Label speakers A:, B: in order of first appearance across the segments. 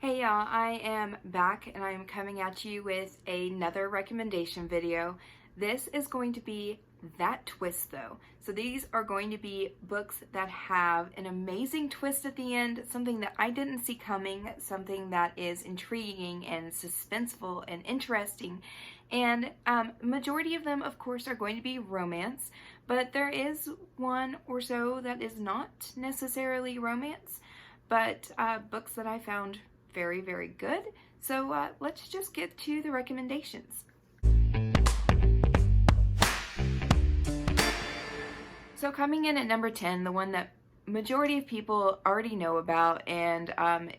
A: Hey y'all, I am back and I am coming at you with another recommendation video. This is going to be That Twist though. So these are going to be books that have an amazing twist at the end, something that I didn't see coming, something that is intriguing and suspenseful and interesting. And majority of them, of course, are going to be romance, but there is one or so that is not necessarily romance, but books that I found very, very good. So let's just get to the recommendations. So coming in at number 10, the one that majority of people already know about and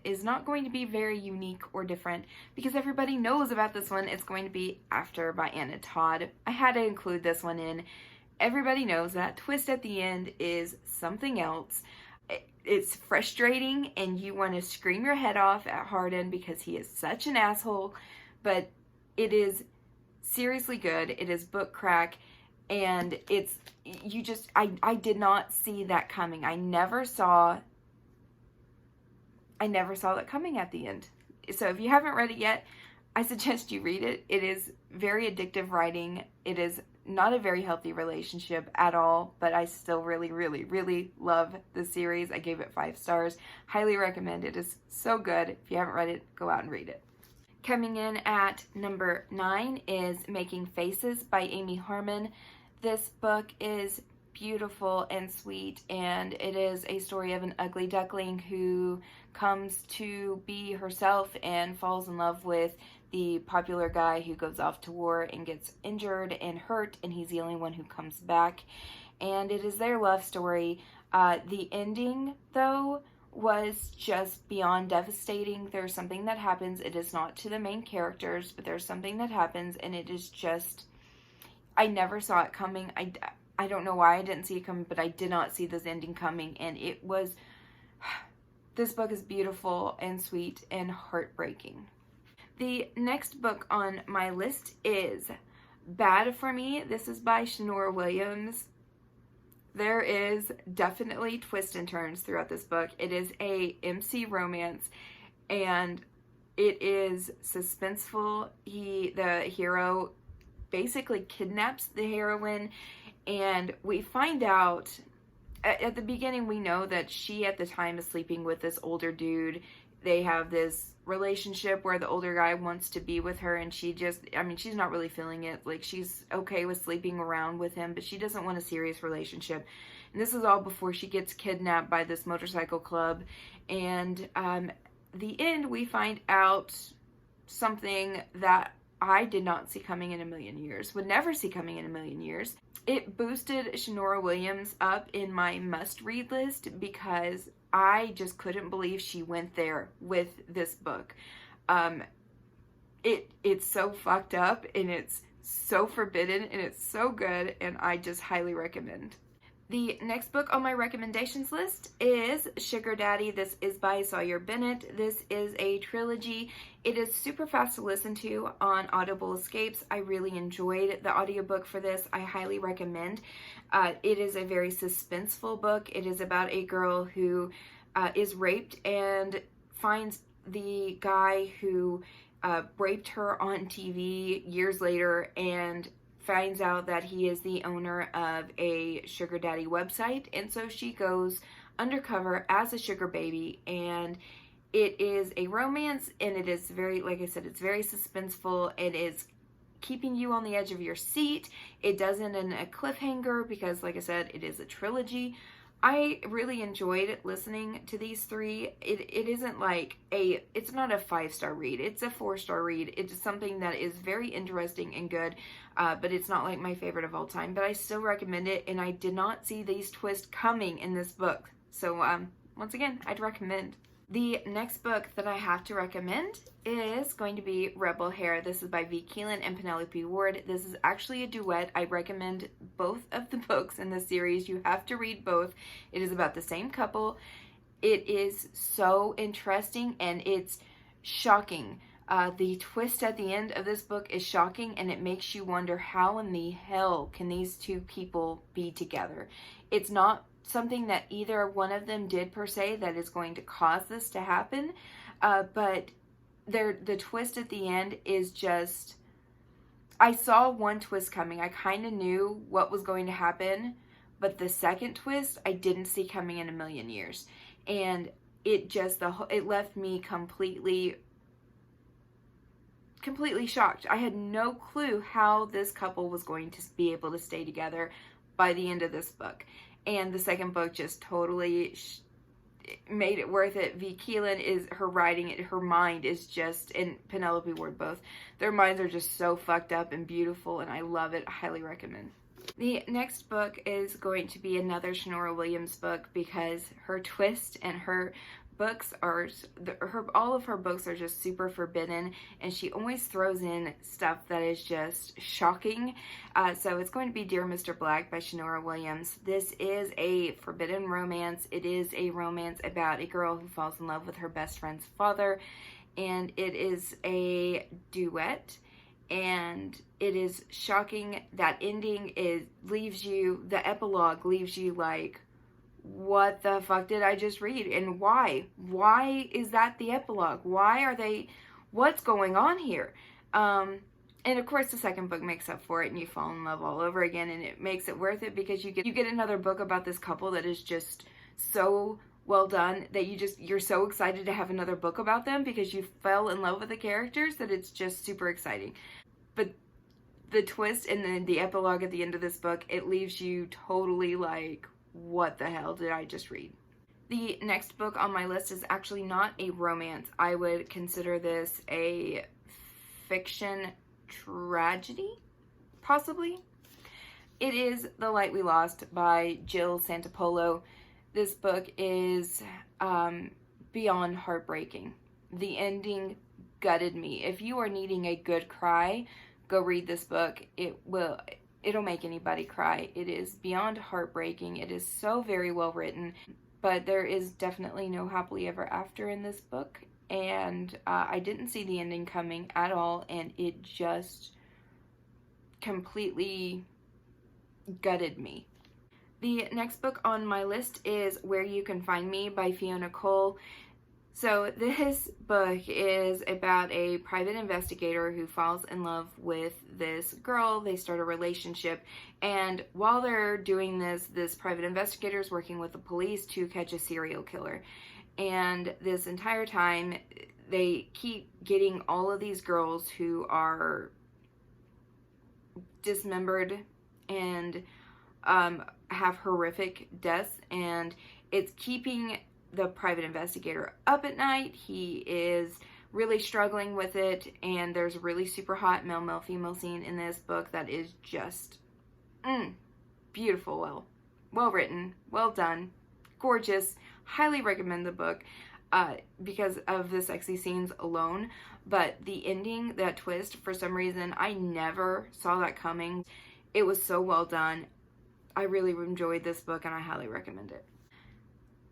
A: is not going to be very unique or different because everybody knows about this one. It's going to be After by Anna Todd. I had to include this one in. Everybody knows that twist at the end is something else. It's frustrating and you want to scream your head off at Hardin because he is such an asshole, but it is seriously good. It is book crack, and I did not see that coming. I never saw that coming at the end. So if you haven't read it yet, I suggest you read it. It is very addictive writing. It is not a very healthy relationship at all, but I still really, really, really love the series. I gave it 5 stars. Highly recommend it. It is so good. If you haven't read it, go out and read it. Coming in at number 9 is Making Faces by Amy Harmon. This book is beautiful and sweet, and it is a story of an ugly duckling who comes to be herself and falls in love with the popular guy who goes off to war and gets injured and hurt, and he's the only one who comes back. And it is their love story. The ending, though, was just beyond devastating. There's something that happens. It is not to the main characters, but there's something that happens, and it is just, I never saw it coming. I don't know why I didn't see it coming, but I did not see this ending coming, and it was, this book is beautiful and sweet and heartbreaking. The next book on my list is Bad for Me. This is by Shanora Williams. There is definitely twists and turns throughout this book. It is a MC romance, and it is suspenseful. The hero basically kidnaps the heroine, and we find out at the beginning, we know that she at the time is sleeping with this older dude. They have this relationship where the older guy wants to be with her, and she's not really feeling it. Like, she's okay with sleeping around with him, but she doesn't want a serious relationship. And this is all before she gets kidnapped by this motorcycle club. And the end, we find out something that I did not see coming in a million years, would never see coming in a million years. It boosted Shanora Williams up in my must-read list because I just couldn't believe she went there with this book. It's so fucked up, and it's so forbidden, and it's so good, and I just highly recommend. The next book on my recommendations list is Sugar Daddy. This is by Sawyer Bennett. This is a trilogy. It is super fast to listen to on Audible Escapes. I really enjoyed the audiobook for this. I highly recommend. It is a very suspenseful book. It is about a girl who is raped and finds the guy who raped her on TV years later, and finds out that he is the owner of a sugar daddy website. And so she goes undercover as a sugar baby, and it is a romance, and it is very, like I said, it's very suspenseful. It is keeping you on the edge of your seat. It doesn't end in a cliffhanger because, like I said, it is a trilogy. I really enjoyed listening to these 3. It isn't like it's not a 5-star read. It's a 4-star read. It's something that is very interesting and good, but it's not like my favorite of all time. But I still recommend it, and I did not see these twists coming in this book. So once again, I'd recommend. The next book that I have to recommend is going to be Rebel Hair. This is by V. Keelan and Penelope Ward. This is actually a duet. I recommend both of the books in the series. You have to read both. It is about the same couple. It is so interesting, and it's shocking. The twist at the end of this book is shocking, and it makes you wonder, how in the hell can these two people be together? It's not something that either one of them did per se that is going to cause this to happen, But the twist at the end is just, I saw one twist coming. I kind of knew what was going to happen, but the second twist I didn't see coming in a million years. And it just, it left me completely shocked. I had no clue how this couple was going to be able to stay together by the end of this book. And the second book just totally made it worth it. V. Keelan is, her writing, her mind is just, and Penelope Ward both, their minds are just so fucked up and beautiful, and I love it. I highly recommend. The next book is going to be another Shanora Williams book, because her twist and her books are, all of her books are just super forbidden, and she always throws in stuff that is just shocking. So it's going to be Dear Mr. Black by Shanora Williams. This is a forbidden romance. It is a romance about a girl who falls in love with her best friend's father, and it is a duet, and it is shocking. That ending leaves you, the epilogue leaves you like, what the fuck did I just read, and why? Why is that the epilogue? Why are they, what's going on here? And of course the second book makes up for it, and you fall in love all over again, and it makes it worth it, because you get another book about this couple that is just so well done that you're so excited to have another book about them, because you fell in love with the characters, that it's just super exciting. But the twist and then the epilogue at the end of this book, it leaves you totally like, what the hell did I just read? The next book on my list is actually not a romance. I would consider this a fiction tragedy, possibly. It is The Light We Lost by Jill Santopolo. This book is beyond heartbreaking. The ending gutted me. If you are needing a good cry, go read this book. It'll make anybody cry. It is beyond heartbreaking. It is so very well written, but there is definitely no happily ever after in this book, and I didn't see the ending coming at all, and it just completely gutted me. The next book on my list is Where You Can Find Me by Fiona Cole. So this book is about a private investigator who falls in love with this girl. They start a relationship, and while they're doing this private investigator is working with the police to catch a serial killer. And this entire time, they keep getting all of these girls who are dismembered and have horrific deaths, and it's keeping the private investigator up at night. He is really struggling with it, and there's a really super hot male female scene in this book that is just beautiful, well written, well done, gorgeous. Highly recommend the book because of the sexy scenes alone, but the ending, that twist, for some reason I never saw that coming. It was so well done. I really enjoyed this book, and I highly recommend it.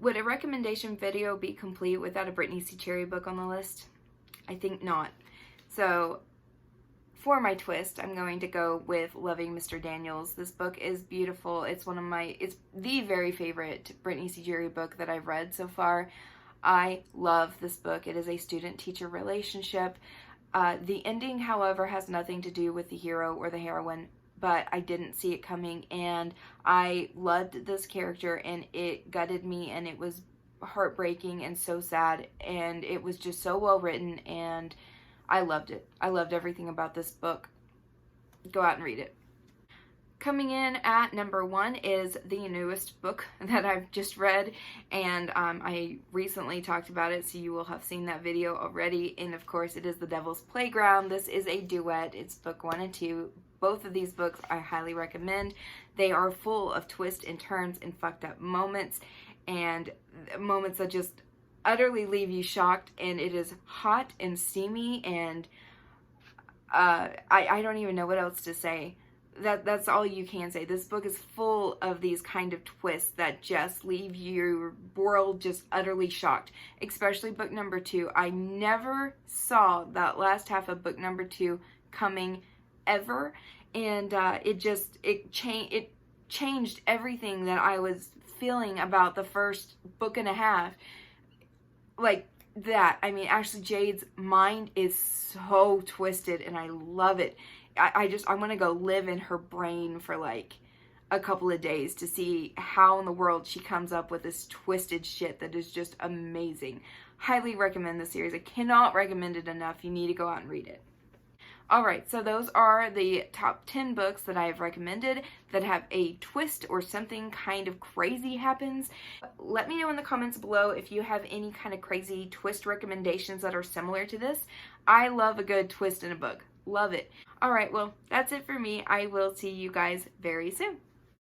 A: Would a recommendation video be complete without a Brittany C. Cherry book on the list? I think not. So for my twist, I'm going to go with Loving Mr. Daniels. This book is beautiful. It's it's the very favorite Brittany C. Cherry book that I've read so far. I love this book. It is a student-teacher relationship. The ending, however, has nothing to do with the hero or the heroine, but I didn't see it coming, and I loved this character, and it gutted me, and it was heartbreaking and so sad, and it was just so well written, and I loved it. I loved everything about this book. Go out and read it. Coming in at number 1 is the newest book that I've just read, and I recently talked about it, so you will have seen that video already, and of course it is The Devil's Playground. This is a duet. It's book 1 and 2. Both of these books I highly recommend. They are full of twists and turns and fucked up moments, and moments that just utterly leave you shocked, and it is hot and steamy, and I don't even know what else to say. That's all you can say. This book is full of these kind of twists that just leave your world just utterly shocked, especially book number 2. I never saw that last half of book number 2 coming ever, and it changed everything that I was feeling about the first book and a half. Like, I mean, Ashley Jade's mind is so twisted and I love it. I want to go live in her brain for like a couple of days to see how in the world she comes up with this twisted shit that is just amazing. Highly recommend the series. I cannot recommend it enough. You need to go out and read it. Alright, so those are the top 10 books that I have recommended that have a twist or something kind of crazy happens. Let me know in the comments below if you have any kind of crazy twist recommendations that are similar to this. I love a good twist in a book. Love it. Alright, well, that's it for me. I will see you guys very soon.